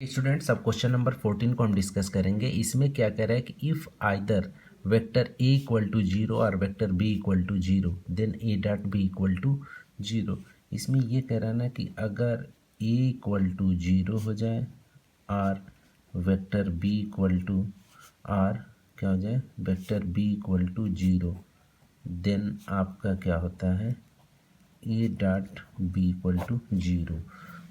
Students, अब question number 14 को हम डिस्कस करेंगे। इसमें क्या कह रहा है कि if either vector A equal to zero और vector B equal to zero then A dot B equal to zero. इसमें ये कह रहा है ना कि अगर ए इक्वल टू जीरो हो जाए और vector B equal to r क्या हो जाए vector B equal to zero, then आपका क्या होता है a dot B equal to zero.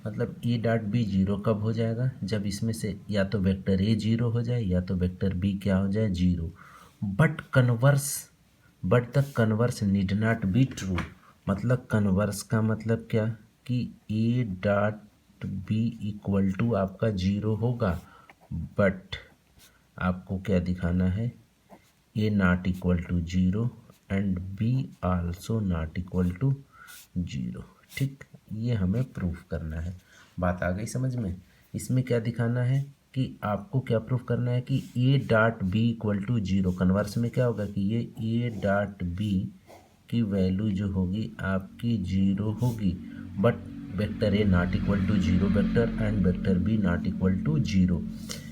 मतलब ए डॉट बी जीरो कब हो जाएगा, जब इसमें से या तो वेक्टर ए जीरो हो जाए या तो वेक्टर बी क्या हो जाए zero. But the converse need not be true. मतलब कन्वर्स का मतलब क्या कि ए डॉट बी इक्वल टू आपका जीरो होगा, बट आपको क्या दिखाना है A not equal to zero and B also not equal to zero. ठीक, ये हमें प्रूफ करना है। बात आ गई समझ में। इसमें क्या दिखाना है कि आपको क्या प्रूफ करना है कि ए dot B equal to zero. Converse में क्या होगा कि ये ए डॉट बी की वैल्यू जो होगी आपकी जीरो होगी, but vector a not equal to zero vector and vector b not equal to zero.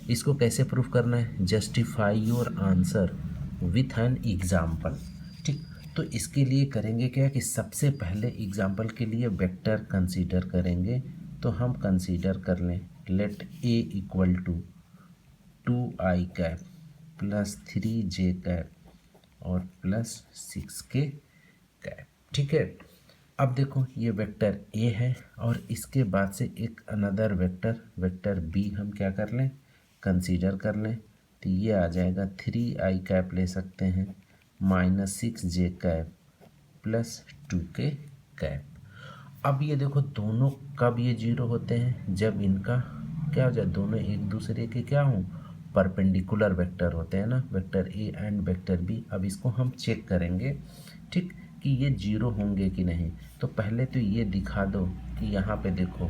इसको कैसे प्रूफ करना है, justify your answer with an example. ठीक, तो इसके लिए करेंगे क्या कि सबसे पहले एग्जाम्पल के लिए वेक्टर कंसीडर करेंगे। तो हम कंसीडर कर लें let a equal to 2i cap plus 3j cap और प्लस 6k कैप। ठीक है, अब देखो ये वेक्टर ए है और इसके बाद से एक अनदर वेक्टर बी हम क्या कर लें कंसीडर कर लें। तो ये आ जाएगा 3i कैप ले सकते हैं minus 6j cap plus 2k cap. अब ये देखो दोनों कब ये जीरो होते हैं, जब इनका क्या हो जाए दोनों एक दूसरे के क्या हों परपेंडिकुलर वेक्टर होते हैं ना, vector a and vector b. अब इसको हम चेक करेंगे ठीक कि ये जीरो होंगे कि नहीं। तो पहले तो ये दिखा दो कि यहाँ पे देखो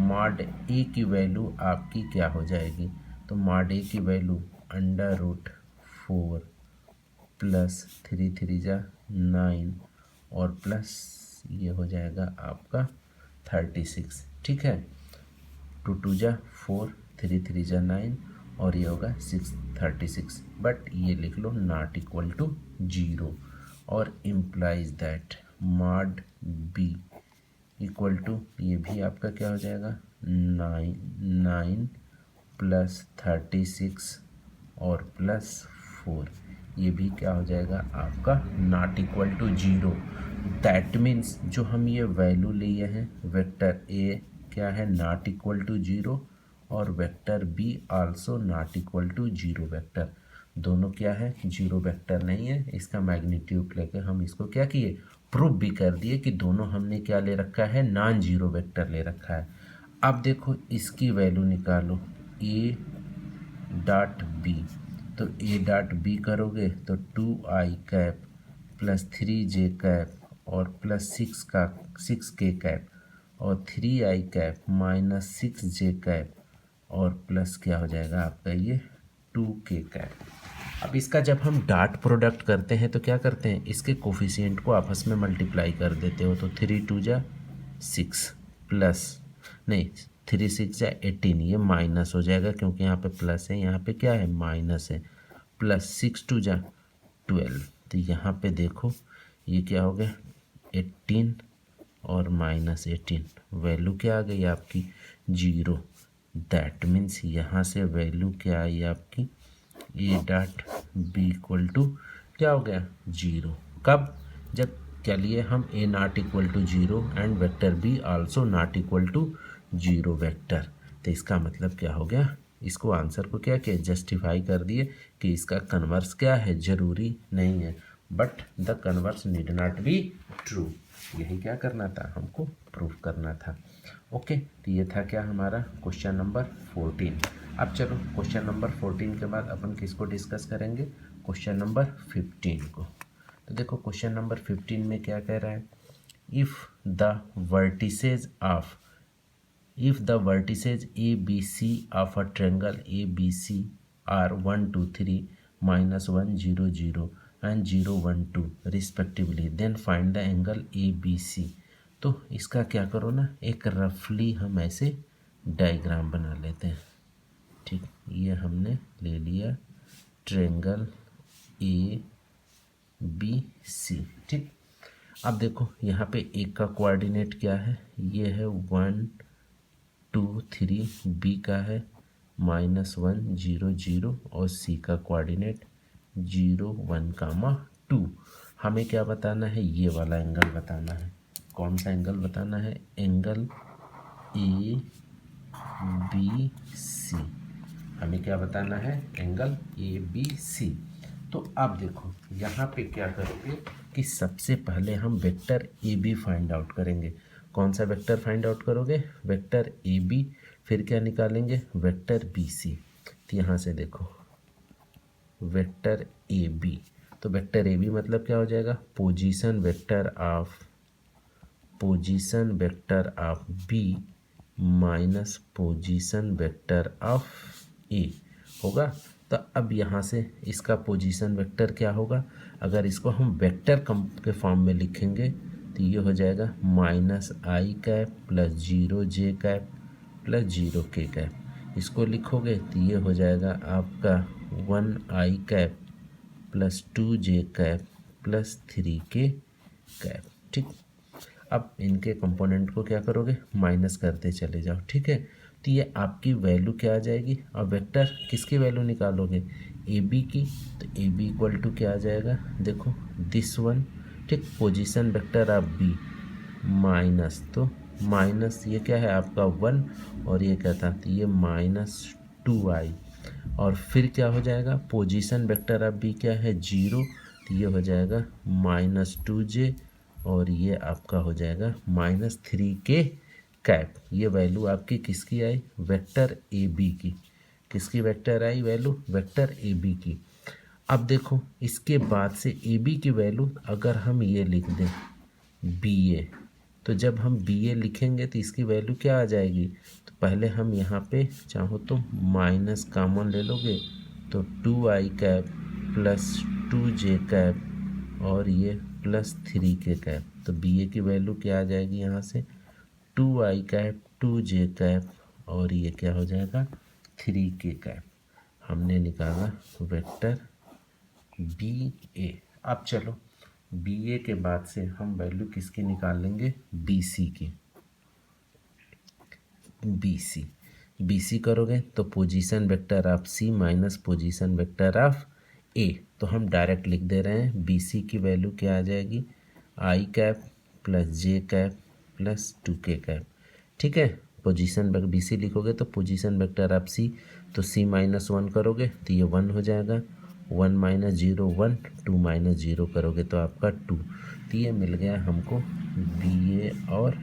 मॉड ए की वैल्यू आपकी क्या हो जाएगी। तो मॉड ए की वैल्यू √4 प्लस 3 3 जा 9 और प्लस ये हो जाएगा आपका 36। ठीक है, 2 2 जा 4 3 3 जा 9 और ये होगा 36। बट ये लिख लो नॉट इक्वल टू जीरो और implies that mod b equal to ये भी आपका क्या हो जाएगा 9 प्लस 36 और प्लस 4, ये भी क्या हो जाएगा आपका not equal to zero. That means जो हम ये वैल्यू लिए हैं वेक्टर ए क्या है नॉट इक्वल टू जीरो और vector B also not equal to zero. Vector दोनों क्या है जीरो वेक्टर नहीं है। इसका मैग्नीट्यूड लेके हम इसको क्या किए प्रूफ भी कर दिए कि दोनों हमने क्या ले रखा है नॉन जीरो वेक्टर ले रखा है। अब देखो इसकी वैल्यू निकालो ए डॉट बी। तो ए डॉट बी करोगे तो 2i cap plus 3j cap और प्लस 6k कैप और 3i cap minus 6j cap और प्लस क्या हो जाएगा आपका ये 2k कैप। अब इसका जब हम डॉट प्रोडक्ट करते हैं तो क्या करते हैं इसके कोफिशिएंट को आपस में मल्टीप्लाई कर देते हो। तो 3 2 जा 6 प्लस नहीं 3 6 जा 18, ये माइनस हो जाएगा क्योंकि यहाँ पे प्लस है यहाँ पे क्या है माइनस है, प्लस 6 2 जा 12। तो यहाँ पे देखो ये क्या हो गया 18 और माइनस 18, वैल्यू क्या आ गई आपकी जीरो। दैट मीन्स यहाँ से वैल्यू क्या आई आपकी A dot B equal to क्या हो गया जीरो। कब, जब क्या लिए हम A not equal to zero and vector B also not equal to zero vector. तो इसका मतलब क्या हो गया, इसको आंसर को क्या किया जस्टिफाई कर दिए कि इसका कन्वर्स क्या है जरूरी नहीं है, but the converse need not be true. यही क्या करना था हमको प्रूफ करना था। ओके, तो ये था क्या हमारा क्वेश्चन नंबर 14। अब चलो क्वेश्चन नंबर 14 के बाद अपन किसको डिस्कस करेंगे क्वेश्चन नंबर 15 को। तो देखो क्वेश्चन नंबर 15 में क्या कह रहा है, if the vertices ABC of a triangle ABC are 1 2 3 minus 1 0 0 and 0 1 2 respectively, then find the angle ABC। तो इसका क्या करो ना एक रफली हम ऐसे डायग्राम बना लेते हैं। ये हमने ले लिया ट्रायंगल ए बी सी। ठीक, अब देखो यहाँ पे एक का कोऑर्डिनेट क्या है, ये है 1 2 3, बी का है -1 0 0 और सी का कोऑर्डिनेट 0 1 2। हमें क्या बताना है, ये वाला एंगल बताना है। कौन सा एंगल बताना है, एंगल ए बी सी। हमें क्या बताना है, एंगल ए बी सी। तो अब देखो यहाँ पे क्या करोगे कि सबसे पहले हम वेक्टर ए बी फाइंड आउट करेंगे। कौन सा वेक्टर फाइंड आउट करोगे, वेक्टर ए बी, फिर क्या निकालेंगे, वेक्टर बी सी। तो यहाँ से देखो वेक्टर ए बी, तो वेक्टर ए बी मतलब क्या हो जाएगा, position vector of B minus position vector of A होगा। तो अब यहाँ से इसका पोजीशन वेक्टर क्या होगा, अगर इसको हम वेक्टर कम के फॉर्म में लिखेंगे तो ये हो जाएगा -i cap plus 0 j cap plus 0 k cap. इसको लिखोगे तो ये हो जाएगा आपका 1i cap plus 2 j cap plus 3 k cap. ठीक, अब इनके कंपोनेंट को क्या करोगे, माइनस करते चले जाओ। ठीक है, तो ये आपकी वैल्यू क्या आ जाएगी, और वेक्टर किसकी वैल्यू निकालोगे, ए बी की। तो ए बी इक्वल टू क्या आ जाएगा, देखो दिस वन। ठीक, position vector of B minus, तो माइनस ये क्या है आपका 1 और ये क्या था, तो ये -2i। और फिर क्या हो जाएगा, पोजीशन वेक्टर ऑफ बी क्या है 0, तो ये हो जाएगा -2j और ये आपका हो जाएगा -3k कैप। ये वैल्यू आपकी किसकी आई, वेक्टर ए बी की। किसकी vector i value, vector A b की। अब देखो इसके बाद से ए बी की वैल्यू अगर हम ये लिख दें बी ए, तो जब हम बी ए लिखेंगे तो इसकी वैल्यू क्या आ जाएगी, तो पहले हम यहाँ पे चाहो तो माइनस कॉमन ले लोगे तो 2i cap plus 2j cap और ये प्लस 3k कैप। तो बी ए की वैल्यू क्या आ जाएगी यहाँ से 2i कैप 2j कैप और ये क्या हो जाएगा 3k कैप। हमने निकाला वेक्टर बी ए। अब चलो बी ए के बाद से हम वैल्यू किसकी निकालेंगे, बी सी की। बी सी करोगे तो position vector of C minus position vector of A. तो हम डायरेक्ट लिख दे रहे हैं बी सी की वैल्यू क्या आ जाएगी, आई कैप प्लस जे कैप प्लस 2k कैप। ठीक है, पोजीशन बी सी लिखोगे तो पोजीशन वेक्टर ऑफ सी, तो सी -1 करोगे तो ये 1 हो जाएगा, 1 - 0 1, 2 - 0 करोगे तो आपका 2। तो ये मिल गया हमको बी ए और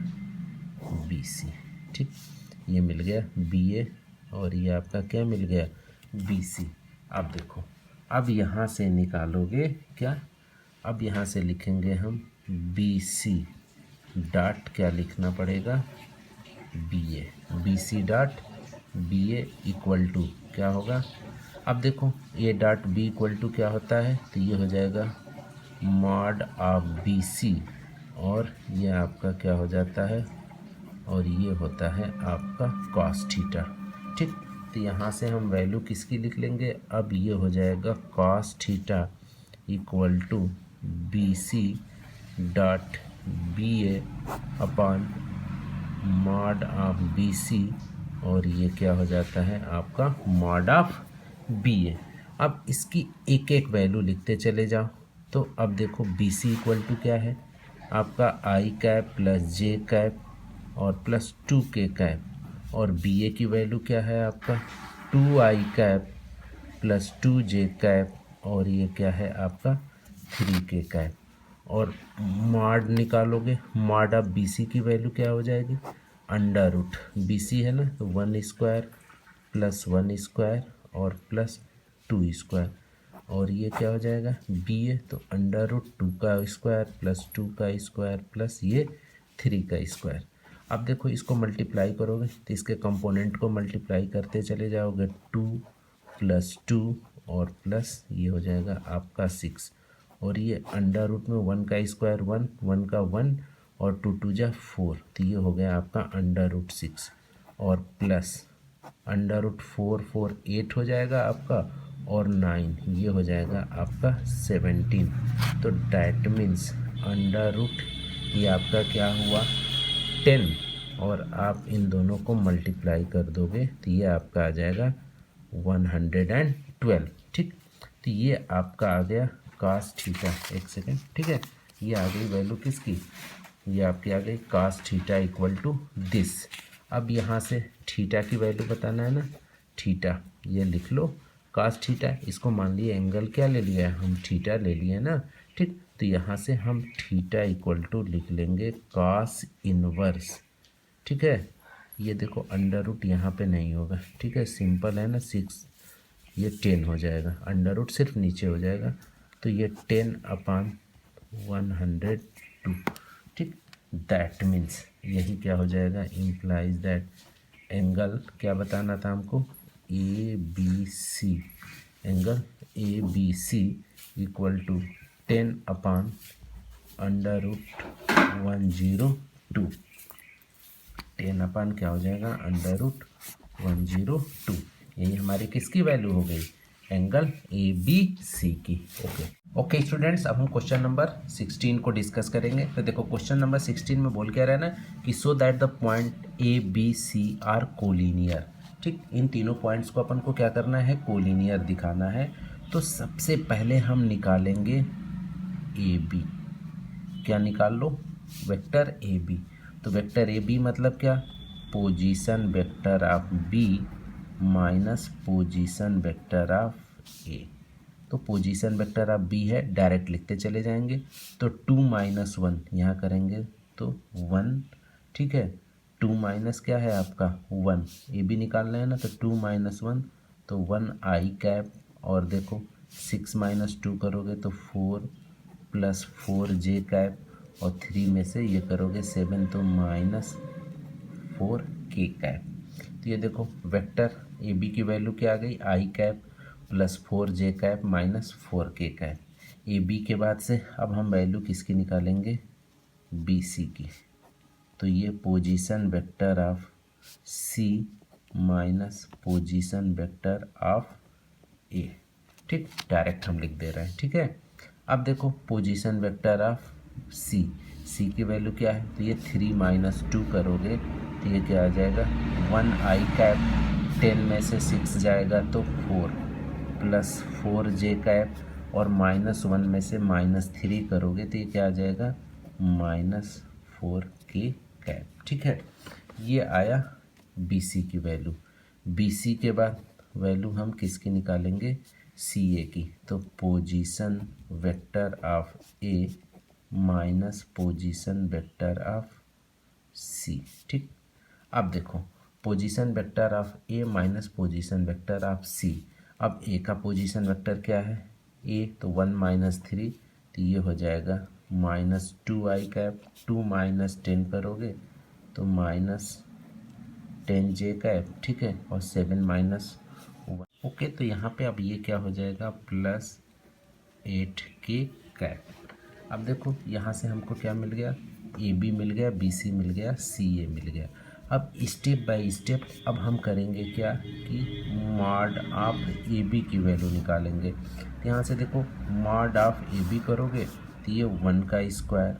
बी सी। ठीक, ये मिल गया बी ए और ये आपका क्या मिल गया, बी सी। अब देखो अब यहाँ से निकालोगे क्या, अब यहाँ से लिखेंगे हम बी सी डॉट क्या लिखना पड़ेगा, b a, B c dot b a equal to क्या होगा। अब देखो a dot B equal to क्या होता है, तो ये हो जाएगा मॉड ऑफ बी सी और ये आपका क्या हो जाता है, और ये होता है आपका कॉस थीटा। ठीक, तो यहाँ से हम वैल्यू किसकी लिख लेंगे, अब ये हो जाएगा cos theta equal to B c dot b a upon mod of B c और ये क्या हो जाता है आपका मॉड ऑफ बी ए। अब इसकी एक एक वैल्यू लिखते चले जाओ। तो अब देखो बी सी इक्वल टू क्या है आपका आई कैप प्लस जे कैप और प्लस 2k कैप और बी ए की वैल्यू क्या है आपका 2i cap plus 2j cap और ये क्या है आपका 3k कैप। और मॉड निकालोगे, मॉड ऑफ बी सी की वैल्यू क्या हो जाएगी, अंडर रूट बी सी है ना, तो 1 स्क्वायर प्लस 1 स्क्वायर और प्लस 2 स्क्वायर और ये क्या हो जाएगा बी ए, तो अंडर रूट 2 का स्क्वायर प्लस 2 का स्क्वायर प्लस ये 3 का स्क्वायर। अब देखो इसको मल्टीप्लाई करोगे तो इसके कंपोनेंट को मल्टीप्लाई करते चले जाओगे 2 + 2 और प्लस ये हो जाएगा आपका 6 और ये अंडर रूट में 1 का स्क्वायर 1, 1 का 1 और 2 × 2 = 4, तो ये हो गया आपका अंडर रूट 6 और प्लस √4 हो जाएगा आपका, और 9 ये हो जाएगा आपका 17। तो डैट मीन्स अंडर रूट ये आपका क्या हुआ 10, और आप इन दोनों को मल्टीप्लाई कर दोगे तो ये आपका आ जाएगा 112। ठीक, तो ये आपका आ गया कास थीटा। एक सेकेंड, ठीक है, ये आ गई वैल्यू किसकी, ये आपकी आ गई cos theta equal to this. अब यहाँ से थीटा की वैल्यू बताना है ना, थीटा ये लिख लो कास थीटा, इसको मान लिए एंगल क्या ले लिया है हम, थीटा ले लिए ना। ठीक, तो यहाँ से हम थीटा इक्वल टू लिख लेंगे कास इनवर्स। ठीक है, ये देखो अंडर रूट यहाँ पे नहीं होगा, ठीक है, सिंपल है ना, 6 ये 10 हो जाएगा, अंडर रूट सिर्फ नीचे हो जाएगा, तो ये 10/102। ठीक, दैट मीन्स यही क्या हो जाएगा, इम्प्लाइज दैट एंगल क्या बताना था हमको, a B c, angle a B c equal to 10/102। 10 क्या हो जाएगा, √102। यही हमारी किसकी वैल्यू हो गई, एंगल ए बी सी की। ओके स्टूडेंट्स, अब हम क्वेश्चन नंबर 16 को डिस्कस करेंगे। तो देखो क्वेश्चन नंबर 16 में बोल क्या रहा है ना कि so that the point a B c are collinear. ठीक, इन तीनों पॉइंट्स को अपन को क्या करना है, कोलिनियर दिखाना है। तो सबसे पहले हम निकालेंगे ए बी। क्या निकाल लो, वेक्टर ए बी। तो वेक्टर ए बी मतलब क्या, position vector of B minus position vector of A. तो पोजीशन वेक्टर ऑफ बी है, डायरेक्ट लिखते चले जाएंगे। तो 2 - 1 यहाँ करेंगे तो 1। ठीक है, 2 माइनस क्या है आपका 1, ए बी निकालना है ना, तो 2 - 1 तो 1 आई कैप, और देखो 6 - 2 करोगे तो 4 + 4 जे कैप, और 3 में से ये करोगे 7 तो -4 के कैप। तो ये देखो वेक्टर ए बी की वैल्यू क्या आ गई, आई कैप + 4 जे कैप -4 के कैप। ए बी के बाद से अब हम वैल्यू किसकी निकालेंगे, बी सी की। तो ये position vector of C minus position vector of A. ठीक, डायरेक्ट हम लिख दे रहे हैं। ठीक है, अब देखो पोजीशन वेक्टर ऑफ सी, सी की वैल्यू क्या है, तो ये 3 - 2 करोगे तो ये क्या आ जाएगा 1 आई कैप, 10 में से 6 जाएगा तो 4 + 4 जे कैप, और -1 में से -3 करोगे तो ये क्या आ जाएगा -4 के कैप। ठीक है, ये आया बी सी की वैल्यू। बी सी के बाद वैल्यू हम किसकी निकालेंगे, सी ए की। तो position vector of A minus position vector of C. ठीक, अब देखो position vector of A minus position vector of C. अब ए का पोजीशन वेक्टर क्या है, ए, तो 1 - 3, तो ये हो जाएगा -2 आई कैप, 2 - 10 करोगे तो -10 जे कैप। ठीक है, और 7 - 1। ओके, तो यहाँ पे अब ये क्या हो जाएगा +8 के कैप। अब देखो यहाँ से हमको क्या मिल गया, ए बी मिल गया, बी सी मिल गया, सी ए मिल गया। अब स्टेप बाय स्टेप अब हम करेंगे क्या कि मॉड ऑफ ए बी की वैल्यू निकालेंगे। तो यहाँ से देखो मॉड ऑफ ए बी करोगे तो ये 1 का स्क्वायर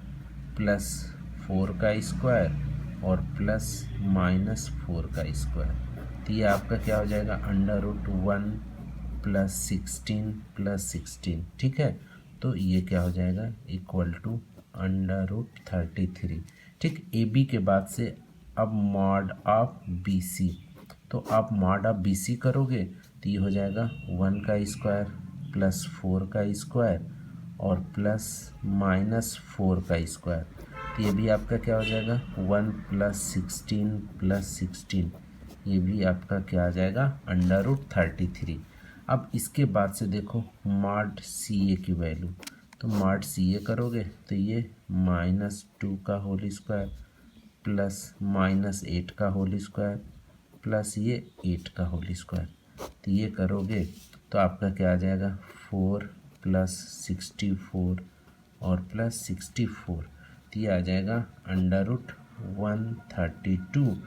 + 4 का स्क्वायर और +-4 का स्क्वायर। तो ये आपका क्या हो जाएगा √1 + 16 + 16। ठीक है, तो ये क्या हो जाएगा इक्वल टू √33। ठीक, ए बी के बाद से अब मॉड ऑफ बी सी। तो आप मॉड ऑफ बी सी करोगे तो ये हो जाएगा 1 का स्क्वायर + 4 का स्क्वायर और +-4 का स्क्वायर। तो ये भी आपका क्या हो जाएगा 1 + 16 + 16, ये भी आपका क्या आ जाएगा √33। अब इसके बाद से देखो मॉड सी ए की वैल्यू। तो मॉड सी ए करोगे तो ये -2 का होल स्क्वायर +-8 का होल स्क्वायर प्लस ये 8 का होल स्क्वायर। तो ये करोगे तो आपका क्या आ जाएगा 4 + 64 और +64। तो ये आ जाएगा √132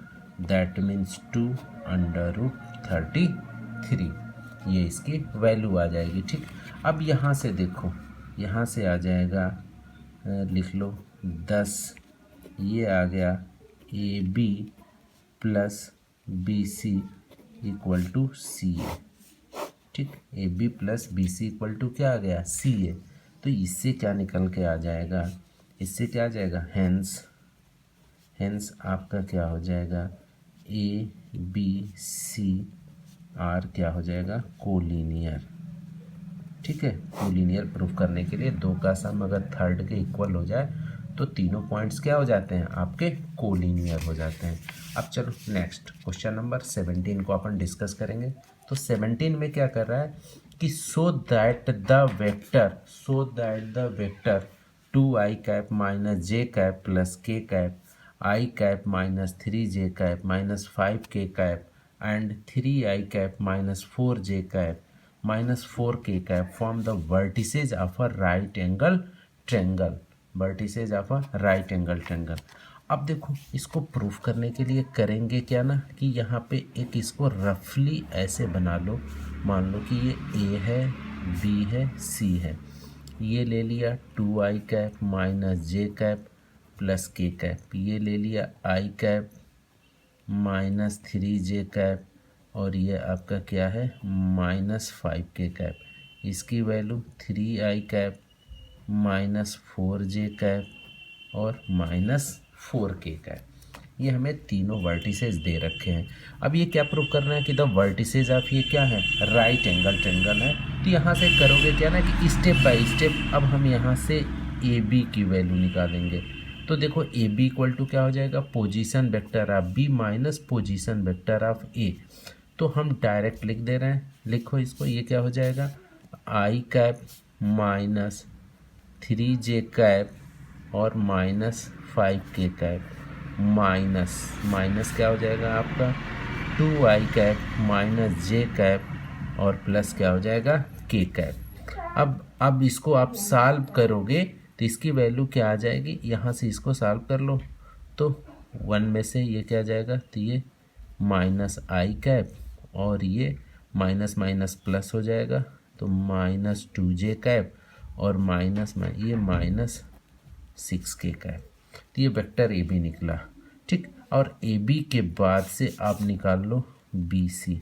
दैट मीन्स 2√33, ये इसकी वैल्यू आ जाएगी। ठीक, अब यहाँ से देखो, यहाँ से आ जाएगा, लिख लो 10, ये आ गया AB plus BC equal to CA। ठीक, AB plus BC equal to क्या आ गया, CA। तो इससे क्या निकल के आ जाएगा, इससे क्या आ जाएगा, हेंस आपका क्या हो जाएगा, ABCR क्या हो जाएगा, कोलिनियर। ठीक है, कोलिनियर प्रूफ करने के लिए दो का सम अगर थर्ड के इक्वल हो जाए तो तीनों पॉइंट्स क्या हो जाते हैं, आपके कोलिनियर हो जाते हैं। अब चलो नेक्स्ट क्वेश्चन नंबर 17 को अपन डिस्कस करेंगे। तो 17 में क्या कर रहा है कि so that the vector 2i cap minus J cap plus K cap I cap minus 3j cap minus 5k cap and 3i cap minus 4j cap minus 4k cap form the vertices of a right angle triangle, vertices of a right angle triangle. अब देखो, इसको proof करने के लिए करेंगे क्या ना, कि यहाँ पे एक इसको रफली ऐसे बना लो, मान लो कि ये A है, B है, C है, ये ले लिया 2i cap minus J cap plus K cap, ये ले लिया i cap minus 3j cap और ये आपका क्या है, माइनस 5k कैप, इसकी value 3i cap minus 4j cap और माइनस 4k कैप। ये हमें तीनों वर्टिसेज दे रखे हैं। अब ये क्या प्रूव करना है कि द वर्टिसेज ऑफ ये क्या है, राइट एंगल ट्रेंगल है। तो यहाँ से करोगे क्या ना कि स्टेप बाय स्टेप अब हम यहाँ से AB की वैल्यू निकालेंगे। तो देखो AB इक्वल टू क्या हो जाएगा, position vector of B minus position vector of A। तो हम डायरेक्ट लिख दे रहे हैं, लिखो इसको, ये क्या हो जाएगा, i cap minus 3j cap और माइनस 5k कैप माइनस क्या हो जाएगा आपका 2i cap minus j cap और प्लस क्या हो जाएगा k कैप। अब इसको आप सॉल्व करोगे तो इसकी वैल्यू क्या आ जाएगी, यहाँ से इसको सॉल्व कर लो तो 1 में से ये क्या आ जाएगा, तो ये माइनस i कैप और ये माइनस माइनस प्लस हो जाएगा तो माइनस 2j कैप और ये माइनस 6k कैप। तो ये वेक्टर AB निकला। ठीक, और AB के बाद से आप निकाल लो BC।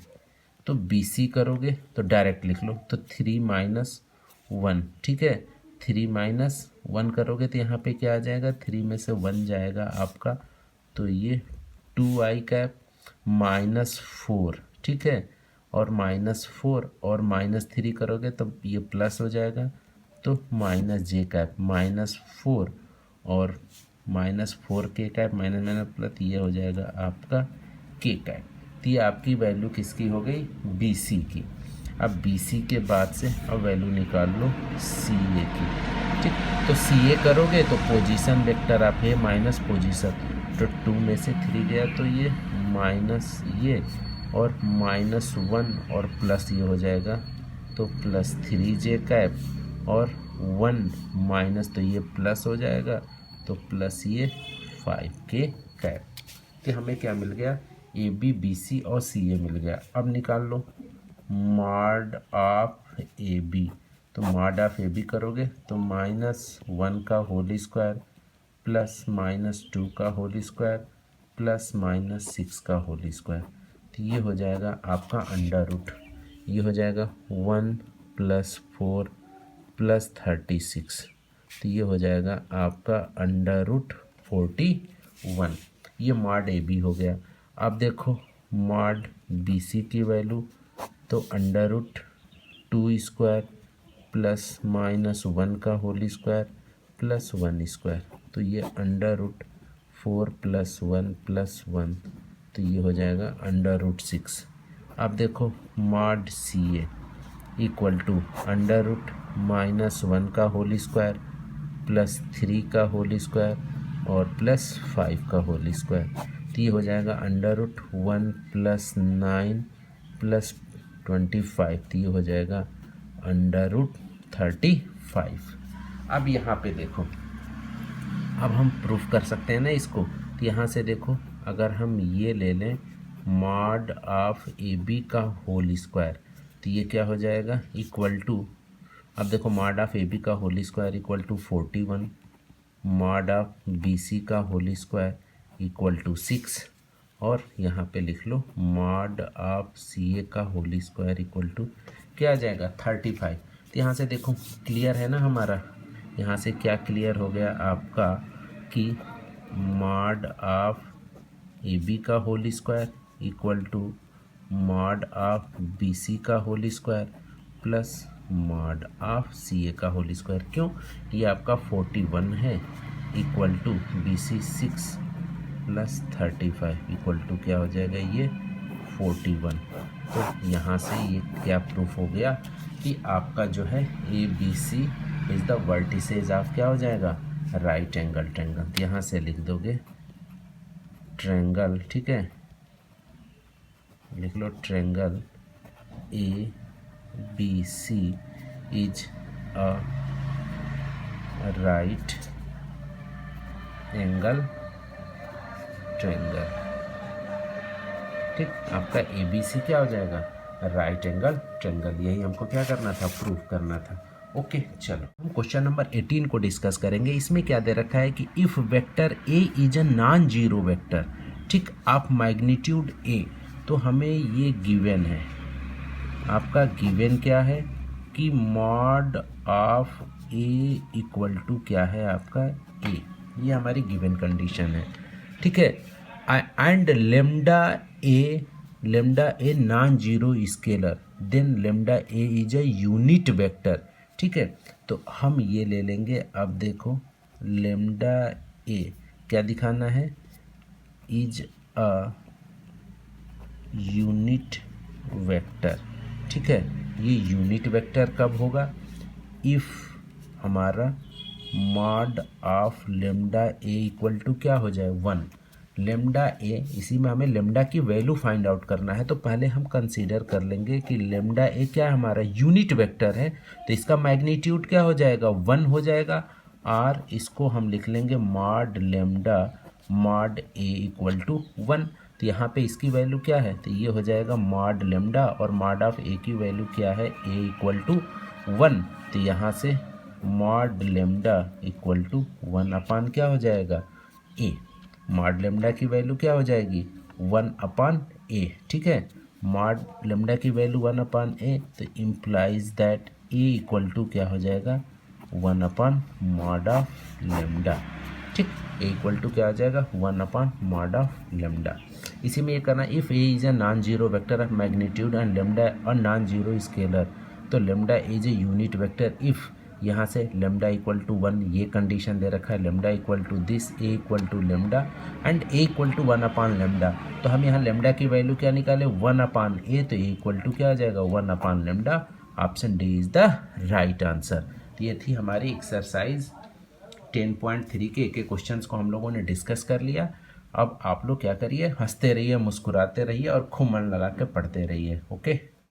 तो BC करोगे तो डायरेक्ट लिख लो, तो 3 माइनस 1। ठीक है, 3 माइनस 1 करोगे तो यहाँ पे क्या आ जाएगा, 3 में से 1 जाएगा आपका, तो ये 2i कैप माइनस 4। ठीक है, और माइनस 4 और माइनस 3 करोगे तो ये प्लस हो जाएगा, तो माइनस j कैप माइनस 4 और minus 4k cap minus minus plus, ये हो जाएगा आपका k कैप। तो ये आपकी वैल्यू किसकी हो गई, BC की। अब BC के बाद से अब वैल्यू निकाल लो CA की। ठीक, तो CA करोगे तो पोजीशन वेक्टर आप है माइनस पोजीशन, तो 2 में से 3 गया तो ये माइनस ये और माइनस 1 और प्लस ये हो जाएगा, तो प्लस 3j कैप और 1 माइनस, तो ये प्लस हो जाएगा तो प्लस ये 5k कैप। तो हमें क्या मिल गया, AB BC और CA मिल गया। अब निकाल लो मॉड ऑफ AB। तो मॉड ऑफ AB करोगे तो माइनस 1 का होल स्क्वायर प्लस माइनस 2 का होल स्क्वायर प्लस माइनस 6 का होल स्क्वायर, तो ये हो जाएगा आपका अंडर रूट, ये हो जाएगा 1 प्लस 4 प्लस 36, तो ये हो जाएगा आपका अंडर रूट 41। ये मॉड AB हो गया। अब देखो मॉड BC की वैल्यू, तो under root 2 square plus minus 1 का होल स्क्वायर प्लस 1 स्क्वायर, तो ये अंडर रूट 4 प्लस 1 प्लस 1, तो ये हो जाएगा अंडर रूट 6। अब देखो mod CA equal to under root minus 1 का होल स्क्वायर प्लस 3 का होल स्क्वायर और प्लस 5 का होल स्क्वायर, तो ये हो जाएगा अंडर रूट 1 प्लस 9 प्लस 25, तो ये हो जाएगा अंडर रूट 35। अब यहाँ पे देखो, अब हम प्रूफ कर सकते हैं ना इसको, तो यहाँ से देखो अगर हम ये ले लें मॉड ऑफ ए बी का होल स्क्वायर, तो ये क्या हो जाएगा इक्वल टू, अब देखो मॉड ऑफ ए बी का whole square equal to 41, mod of B C का होल स्क्वायर इक्वल टू 6, और यहाँ पे लिख लो मॉड ऑफ सी ए का होल स्क्वायर इक्वल टू क्या आ जाएगा 35। तो यहाँ से देखो क्लियर है ना हमारा, यहाँ से क्या क्लियर हो गया आपका कि मॉड ऑफ ए बी का whole square equal to mod of B C का whole square plus mod of C A का होल स्क्वायर। क्यों, ये आपका 41 है equal to B C 6 plus 35 equal to क्या हो जाएगा ये 41। तो यहाँ से ये क्या प्रूफ हो गया कि आपका जो है a B c is the vertices of क्या हो जाएगा राइट एंगल ट्रायंगल। तो यहाँ से लिख दोगे ट्रायंगल, ठीक है, लिख लो triangle A B C is a right angle triangle. ठीक, आपका ए बी सी क्या हो जाएगा राइट एंगल ट्रायंगल। यही हमको क्या करना था, प्रूफ करना था। ओके, चलो हम क्वेश्चन नंबर 18 को डिस्कस करेंगे। इसमें क्या दे रखा है कि if vector A is a non zero vector, ठीक, ऑफ मैग्नीट्यूड ए, तो हमें ये गिवन है, आपका गिवन क्या है कि mod of a equal to क्या है आपका ए, ये हमारी गिवन कंडीशन है, ठीक है। And lambda a non zero scalar, then lambda a is a unit vector, ठीक है। तो हम ये ले लेंगे, अब देखो लेमडा ए क्या दिखाना है, इज अ यूनिट वेक्टर, ठीक है। ये यूनिट वेक्टर कब होगा, इफ़ हमारा mod of lambda a equal to क्या हो जाए 1। लेमडा ए, इसी में हमें लेमडा की वैल्यू फाइंड आउट करना है, तो पहले हम कंसीडर कर लेंगे कि लेमडा ए क्या है हमारा यूनिट वेक्टर है, तो इसका मैग्नीट्यूड क्या हो जाएगा 1 हो जाएगा, और इसको हम लिख लेंगे mod lambda mod a equal to 1। तो यहाँ पे इसकी वैल्यू क्या है, तो ये हो जाएगा मॉड लेमडा और मॉड ऑफ ए की वैल्यू क्या है ए इक्वल टू 1। तो यहाँ से mod lambda equal to 1 upon क्या हो जाएगा ए, मॉड लेमडा की वैल्यू क्या हो जाएगी 1 अपान ए, ठीक है। मॉड लेमडा की वैल्यू 1 अपान ए, तो implies that a equal to क्या हो जाएगा 1 अपान मॉड ऑफ लेमडा, ठीक। ए इक्वल टू क्या आ जाएगा 1 अपान मॉड ऑफ लेमडा। इसी में ये करना, if A is a non zero vector of magnitude and lambda और नॉन जीरो स्केलर, तो lambda is a unit vector if, यहाँ से लेमडा इक्वल टू 1, ये कंडीशन दे रखा है, lambda equal to this, a equal to lambda and a equal to 1 upon lambda. तो हम यहाँ लेमडा की वैल्यू क्या निकाले 1 अपान ए, तो ए इक्वल टू क्या आ जाएगा 1 upon lambda. Option D is the right answer. तो ये थी हमारी एक्सरसाइज 10.3 के एक क्वेश्चंस को हम लोगों ने डिस्कस कर लिया। अब आप लोग क्या करिए, हंसते रहिए, मुस्कुराते रहिए और खूब मन लगा के पढ़ते रहिए। ओके।